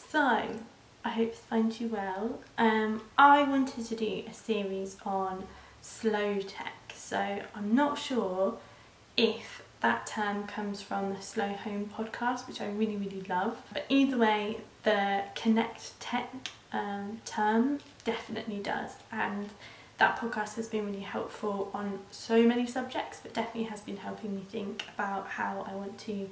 So, I hope this finds you well. I wanted to do a series on slow tech, so I'm not sure if that term comes from the Slow Home podcast, which I really love, but either way the connect tech term definitely does, and that podcast has been really helpful on so many subjects, but definitely has been helping me think about how I want to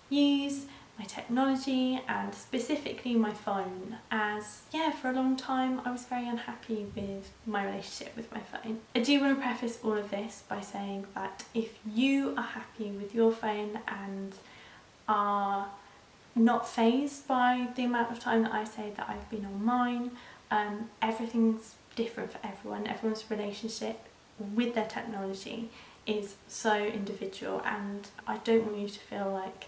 use my technology and specifically my phone, as for a long time I was very unhappy with my relationship with my phone. I do want to preface all of this by saying that if you are happy with your phone and are not fazed by the amount of time that I say that I've been on mine, everything's different for everyone. Everyone's relationship with their technology is so individual, and I don't want you to feel like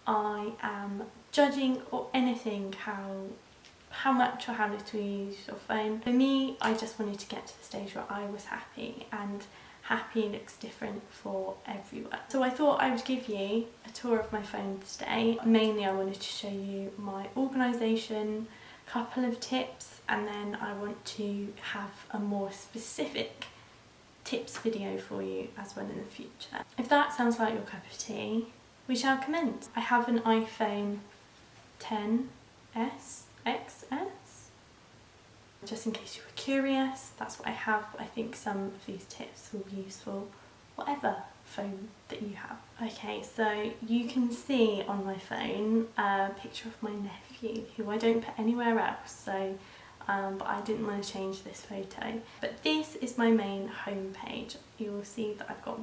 I am judging or anything how much or how little you use your phone. For me, I just wanted to get to the stage where I was happy, and happy looks different for everyone. So I thought I would give you a tour of my phone today. Mainly I wanted to show you my organisation, couple of tips, and then I want to have a more specific tips video for you as well in the future. If that sounds like your cup of tea, we shall commence. I have an iPhone XS. Just in case you were curious, that's what I have. I think some of these tips will be useful whatever phone that you have. Okay, so you can see on my phone a picture of my nephew, who I don't put anywhere else, so but I didn't want to change this photo. But this is my main home page. You will see that I've got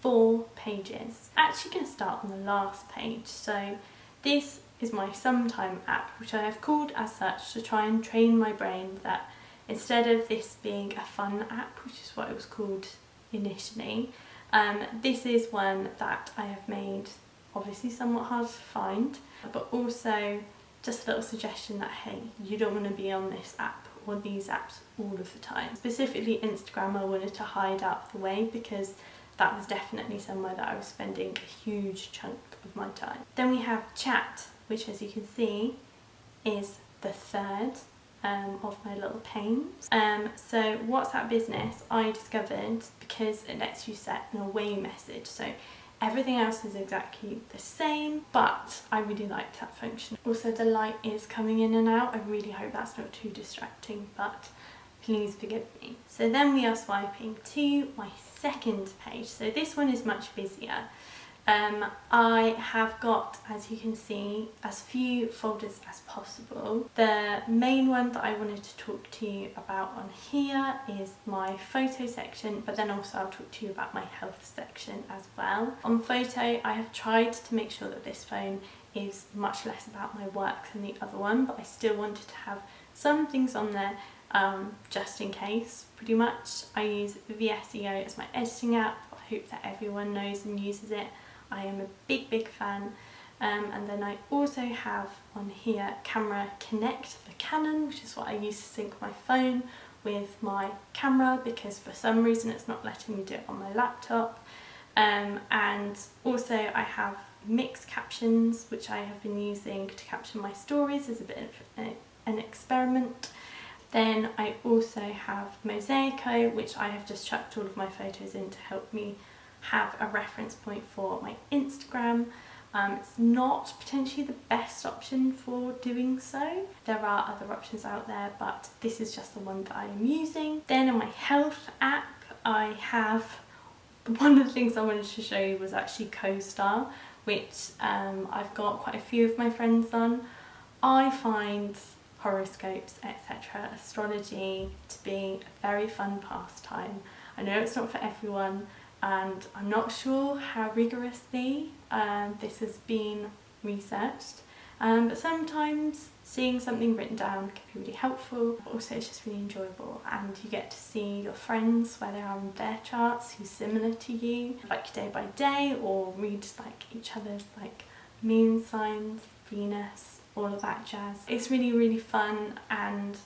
4 pages. Actually going to start on the last page. So this is my Sometime app, which I have called as such to try and train my brain that instead of this being a fun app, which is what it was called initially, this is one that I have made obviously somewhat hard to find, but also just a little suggestion that hey, you don't want to be on this app or these apps all of the time. Specifically Instagram I wanted to hide out of the way because that was definitely somewhere that I was spending a huge chunk of my time. Then we have chat, which as you can see is the third of my little panes. So WhatsApp Business I discovered because it lets you set an away message. So everything else is exactly the same, but I really liked that function. Also the light is coming in and out. I really hope that's not too distracting, but please forgive me. So then we are swiping to my second page. So this one is much busier. I have got, as you can see, as few folders as possible. The main one that I wanted to talk to you about on here is my photo section, but then also I'll talk to you about my health section as well. On photo, I have tried to make sure that this phone is much less about my work than the other one, but I still wanted to have some things on there just in case. Pretty much I use VSEO as my editing app. I hope that everyone knows and uses it. I am a big fan. And then I also have on here Camera Connect for Canon, which is what I use to sync my phone with my camera because for some reason it's not letting me do it on my laptop. And also I have mixed captions, which I have been using to caption my stories as a bit of an experiment. Then I also have Mosaico, which I have just chucked all of my photos in to help me have a reference point for my Instagram. It's not potentially the best option for doing so. There are other options out there, but this is just the one that I am using. Then in my health app, I have, one of the things I wanted to show you was actually CoStar, which I've got quite a few of my friends on. I find horoscopes, etc., astrology to be a very fun pastime. I know it's not for everyone, and I'm not sure how rigorously this has been researched, but sometimes seeing something written down can be really helpful, but also it's just really enjoyable, and you get to see your friends where they are in their charts, who's similar to you, like day by day, or read like each other's like moon signs, Venus, all of that jazz. It's really fun, and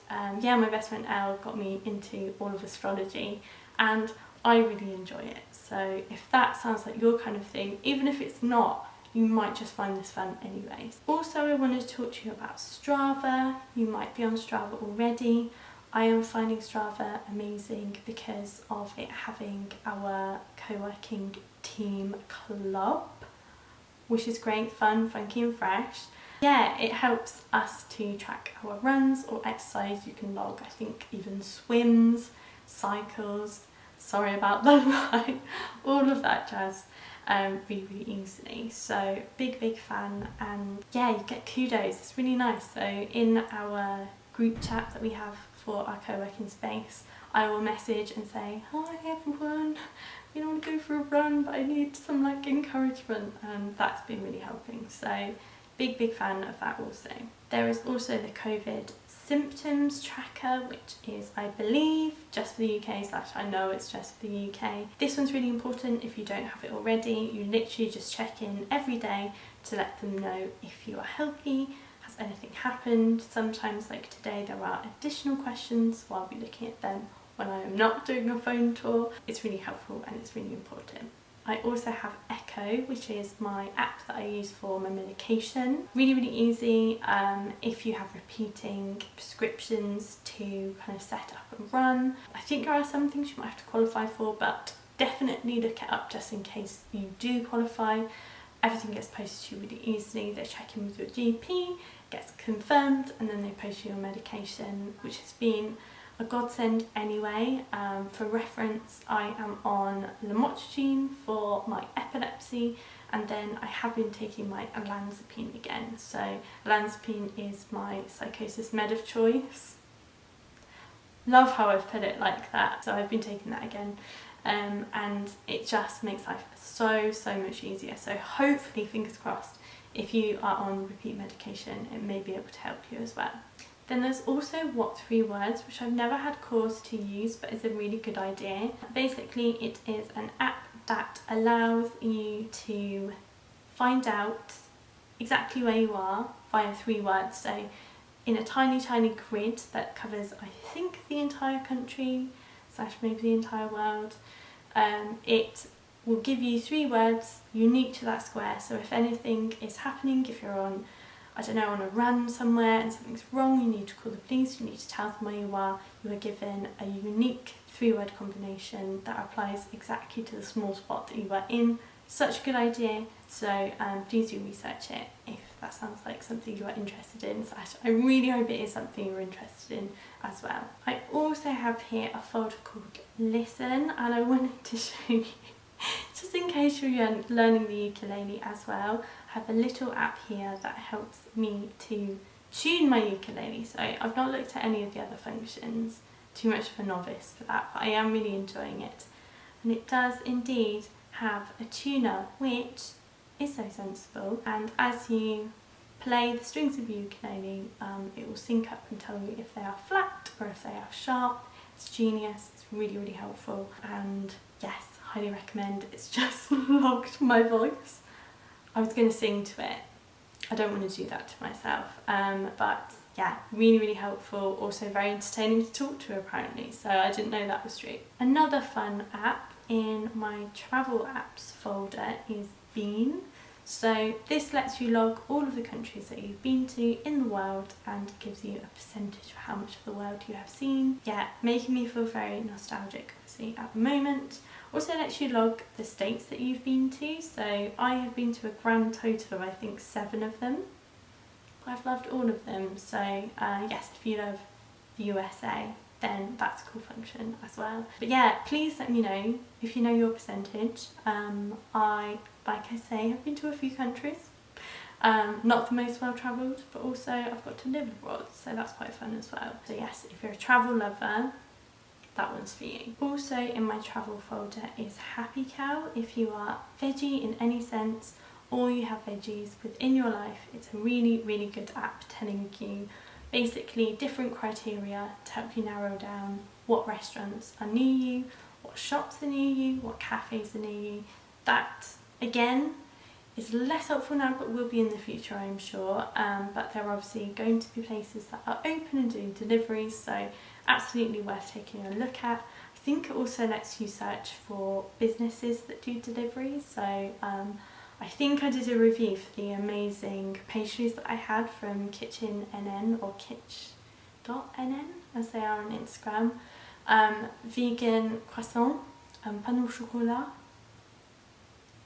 yeah, my best friend Elle got me into all of astrology and I really enjoy it. So if that sounds like your kind of thing, even if it's not you might just find this fun anyways. Also, I wanted to talk to you about Strava. You might be on Strava already. I am finding Strava amazing because of it having our co-working team club, which is great, fun, funky and fresh. Yeah, it helps us to track our runs or exercise. You can log, I think, even swims, cycles, sorry about the line, all of that jazz, really easily. So big fan, and yeah, you get kudos, it's really nice. So in our group chat that we have for our co-working space, I will message and say, hi everyone, you want to go for a run, but I need some like encouragement, and that's been really helping. So big fan of that also. There is also the COVID symptoms tracker, which is, I believe, just for the UK / I know it's just for the UK. This one's really important if you don't have it already. You literally just check in every day to let them know if you are healthy. Has anything happened? Sometimes, like today, there are additional questions, so I'll be looking at them when I am not doing a phone tour. It's really helpful and it's really important. I also have Echo, which is my app that I use for my medication. Really easy if you have repeating prescriptions to kind of set up and run. I think there are some things you might have to qualify for, but definitely look it up just in case you do qualify. Everything gets posted to you really easily. They check in with your GP, gets confirmed, and then they post you your medication, which has been a godsend anyway. For reference, I am on lamotrigine for my epilepsy, and then I have been taking my olanzapine again. So olanzapine is my psychosis med of choice. Love how I've put it like that. So I've been taking that again, and it just makes life so much easier. So hopefully, fingers crossed, if you are on repeat medication, it may be able to help you as well. Then there's also What 3 Words, which I've never had cause to use, but is a really good idea. Basically, it is an app that allows you to find out exactly where you are via 3 words. So in a tiny grid that covers, I think, the entire country / maybe the entire world, it will give you 3 words unique to that square. So if anything is happening, if you're on, I don't know, on a run somewhere and something's wrong, you need to call the police, you need to tell them where you are given a unique 3-word combination that applies exactly to the small spot that you are in. Such a good idea, so please do research it if that sounds like something you are interested in. So I really hope it is something you're interested in as well. I also have here a folder called Listen, and I wanted to show you, just in case you're learning the ukulele as well, I have a little app here that helps me to tune my ukulele. So I've not looked at any of the other functions, too much of a novice for that, but I am really enjoying it. And it does indeed have a tuner, which is so sensible, and as you play the strings of your ukulele, it will sync up and tell you if they are flat or if they are sharp. It's genius, it's really helpful, and yes, highly recommend. It's just logged my voice. I was going to sing to it. I don't want to do that to myself, but yeah, really helpful, also very entertaining to talk to apparently, so I didn't know that was true. Another fun app in my travel apps folder is Bean. So this lets you log all of the countries that you've been to in the world and gives you a percentage of how much of the world you have seen. Yeah, making me feel very nostalgic obviously at the moment. Also lets you log the states that you've been to. So I have been to a grand total of I think 7 of them. I've loved all of them. So yes, if you love the USA, then that's a cool function as well. But yeah, please let me know if you know your percentage. Like I say, have been to a few countries. Not the most well travelled, but also I've got to live abroad, so that's quite fun as well. So yes, if you're a travel lover, that one's for you. Also in my travel folder is Happy Cow. If you are veggie in any sense, or you have veggies within your life, it's a really good app telling you basically different criteria to help you narrow down what restaurants are near you, what shops are near you, what cafes are near you. That again is less helpful now, but will be in the future, I'm sure. But there are obviously going to be places that are open and doing deliveries, so absolutely worth taking a look at. I think it also lets you search for businesses that do deliveries, so I think I did a review for the amazing pastries that I had from Kitchen NN, or kitch.nn as they are on Instagram. Vegan croissant, pain au chocolat.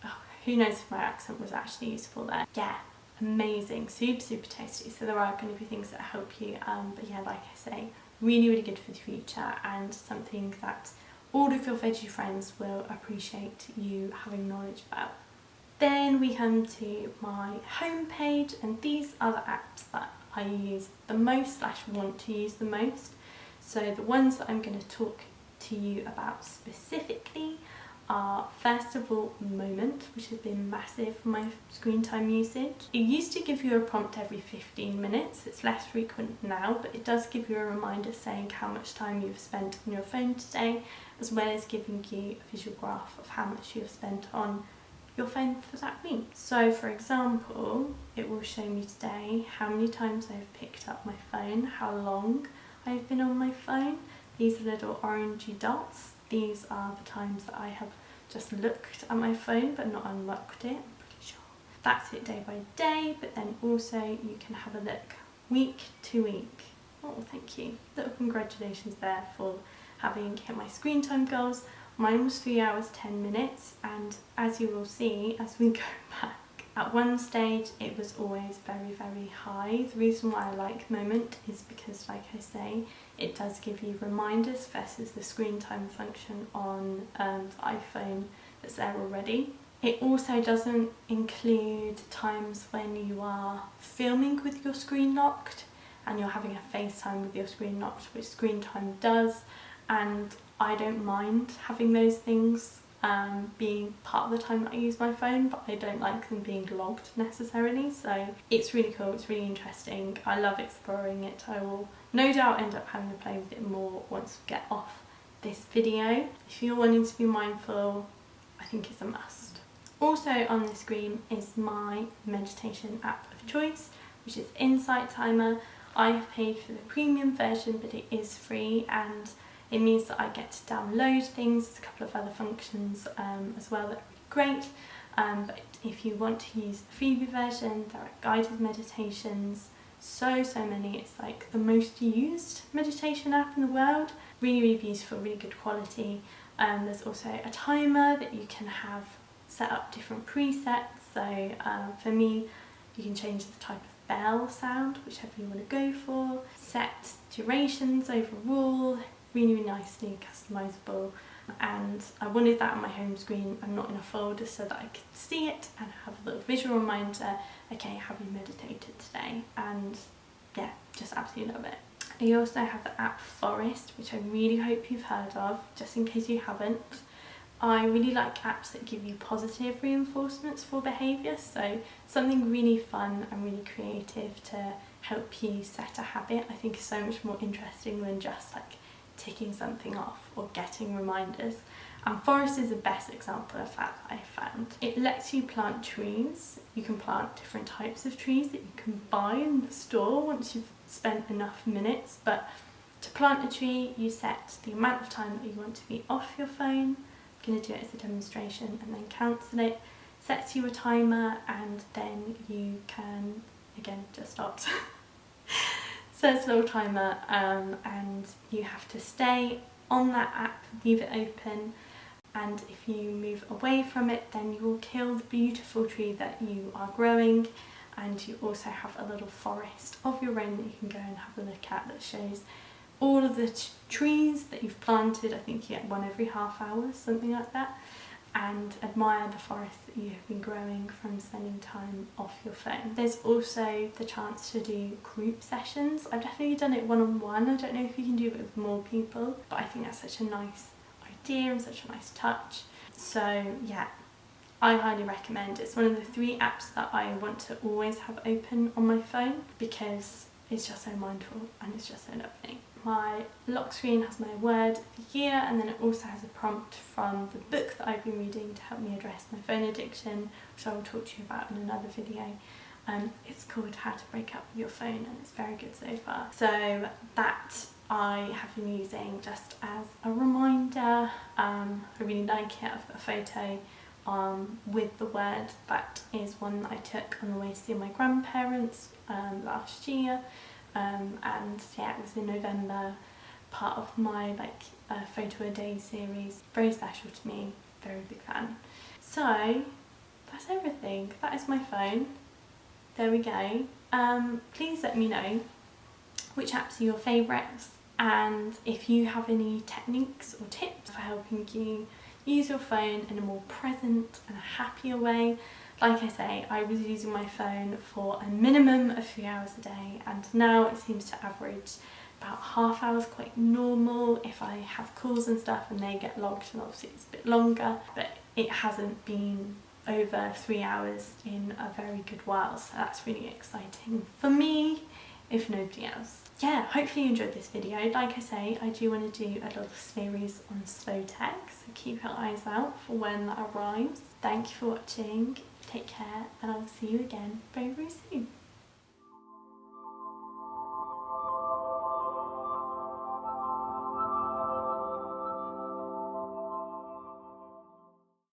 Oh, who knows if my accent was actually useful there. Yeah, amazing, super tasty. So there are going to be things that help you, but yeah, like I say, really good for the future, and something that all of your veggie friends will appreciate you having knowledge about. Then we come to my homepage, and these are the apps that I use the most / want to use the most. So the ones that I'm going to talk to you about specifically are, first of all, Moment, which has been massive for my screen time usage. It used to give you a prompt every 15 minutes, it's less frequent now, but it does give you a reminder saying how much time you've spent on your phone today, as well as giving you a visual graph of how much you've spent on your phone for that week. So for example, it will show me today how many times I've picked up my phone, how long I've been on my phone. These little orangey dots, these are the times that I have just looked at my phone but not unlocked it, I'm pretty sure. That's it day by day, but then also you can have a look week to week. Oh, thank you. Little congratulations there for having hit my screen time goals. Mine was 3 hours 10 minutes, and as you will see as we go back, at one stage it was always very high. The reason why I like Moment is because, like I say, it does give you reminders versus the screen time function on the iPhone that's there already. It also doesn't include times when you are filming with your screen locked and you're having a FaceTime with your screen locked, which screen time does, and I don't mind having those things being part of the time that I use my phone, but I don't like them being logged necessarily. So it's really cool, it's really interesting. I love exploring it. I will no doubt end up having to play with it more once we get off this video. If you're wanting to be mindful, I think it's a must. Also on the screen is my meditation app of choice, which is Insight Timer. I have paid for the premium version, but it is free, and it means that I get to download things. There's a couple of other functions as well that are really great, but if you want to use the freebie version, there are guided meditations, so many. It's like the most used meditation app in the world. Really beautiful, really good quality. There's also a timer that you can have set up different presets. So for me, you can change the type of bell sound, whichever you want to go for. Set durations overall, really nicely customizable, and I wanted that on my home screen and not in a folder so that I could see it and have a little visual reminder, okay, have you meditated today? And yeah, just absolutely love it. I also have the app Forest, which I really hope you've heard of, just in case you haven't. I really like apps that give you positive reinforcements for behaviour, so something really fun and really creative to help you set a habit I think is so much more interesting than just like ticking something off or getting reminders. And Forest is the best example of that I found. It lets you plant trees. You can plant different types of trees that you can buy in the store once you've spent enough minutes, but to plant a tree you set the amount of time that you want to be off your phone. I'm going to do it as a demonstration and then cancel it. Sets you a timer, and then you can, again, just stopped. Sets a little timer, and you have to stay on that app, leave it open, and if you move away from it then you will kill the beautiful tree that you are growing. And you also have a little forest of your own that you can go and have a look at that shows all of the trees that you've planted. I think you get one every half hour, something like that, and admire the forest that you have been growing from spending time off your phone. There's also the chance to do group sessions. I've definitely done it one-on-one. I don't know if you can do it with more people, but I think that's such a nice idea and such a nice touch. So yeah, I highly recommend. It's one of the 3 apps that I want to always have open on my phone because it's just so mindful and it's just so lovely. My lock screen has my word of the year, and then it also has a prompt from the book that I've been reading to help me address my phone addiction, which I will talk to you about in another video. It's called How to Break Up With Your Phone, and it's very good so far. So that I have been using just as a reminder. I really like it. I've got a photo with the word. That is one that I took on the way to see my grandparents last year, and yeah, it was in November, part of my photo a day series. Very special to me, very big fan. So that's everything. That is my phone. There we go. Please let me know which apps are your favourites, and if you have any techniques or tips for helping you use your phone in a more present and a happier way. Like I say, I was using my phone for a minimum of 3 hours a day, and now it seems to average about half hours, quite normal. If I have calls and stuff and they get logged, and obviously it's a bit longer, but it hasn't been over 3 hours in a very good while, so that's really exciting for me, if nobody else. Yeah, hopefully you enjoyed this video. Like I say, I do want to do a little series on slow text, so keep your eyes out for when that arrives. Thank you for watching, take care, and I'll see you again very, very soon.